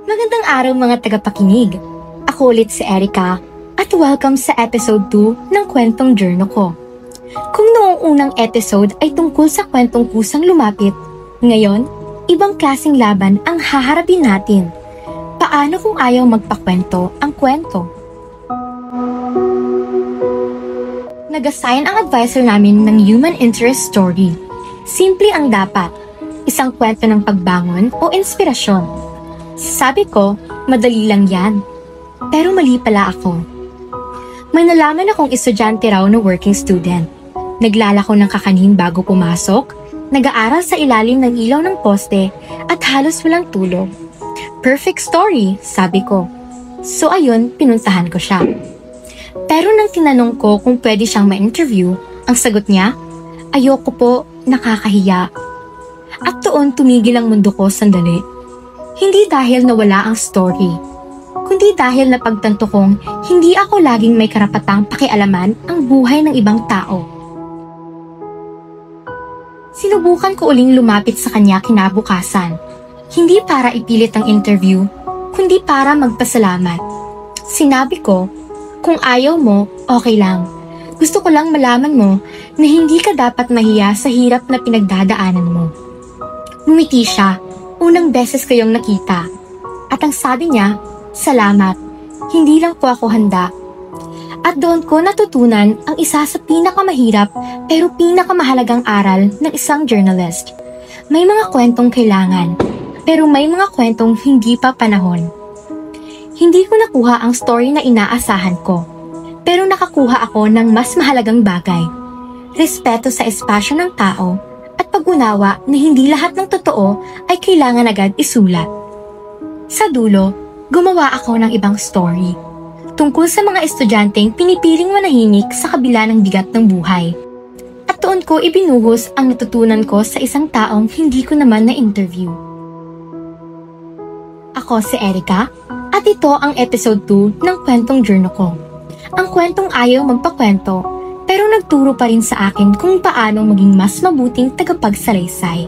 Magandang araw mga tagapakinig. Ako ulit si Erica at welcome sa episode 2 ng Kwentong Journal ko. Kung noong unang episode ay tungkol sa kwentong kusang lumapit, ngayon, ibang klaseng laban ang haharapin natin. Paano kung ayaw magpakwento ang kwento? Nag-assign ang advisor namin ng human interest story. Simple ang dapat, isang kwento ng pagbangon o inspirasyon. Sabi ko, madali lang yan. Pero mali pala ako. May nalaman akong estudyante raw na working student. Naglalako ng kakanin bago pumasok, nag-aaral sa ilalim ng ilaw ng poste at halos walang tulog. Perfect story, sabi ko. So ayun, pinuntahan ko siya. Pero nang tinanong ko kung pwede siyang ma-interview, ang sagot niya, ayoko po, nakakahiya. At doon tumigil ang mundo ko sandali. Hindi dahil nawala ang story, kundi dahil napagtanto kong hindi ako laging may karapatang pakialaman ang buhay ng ibang tao. Sinubukan ko uling lumapit sa kanya kinabukasan, hindi para ipilit ang interview, kundi para magpasalamat. Sinabi ko, kung ayaw mo, okay lang. Gusto ko lang malaman mo na hindi ka dapat mahiya sa hirap na pinagdadaanan mo. Ngumiti siya. Unang beses kayong nakita. At ang sabi niya, salamat, hindi lang po ako handa. At doon ko natutunan ang isa sa pinakamahirap pero pinakamahalagang aral ng isang journalist. May mga kwentong kailangan, pero may mga kwentong hindi pa panahon. Hindi ko nakuha ang story na inaasahan ko, pero nakakuha ako ng mas mahalagang bagay. Respeto sa espasyo ng tao, at pag-unawa na hindi lahat ng totoo ay kailangan agad isulat. Sa dulo, gumawa ako ng ibang story tungkol sa mga estudyanteng pinipiling manahimik sa kabila ng bigat ng buhay. At doon ko ibinuhos ang natutunan ko sa isang taong hindi ko naman na-interview. Ako si Erica at ito ang episode 2 ng Kwentong Journal ko. Ang kwentong ayaw magpakwento pero nagturo pa rin sa akin kung paano maging mas mabuting tagapagsalaysay.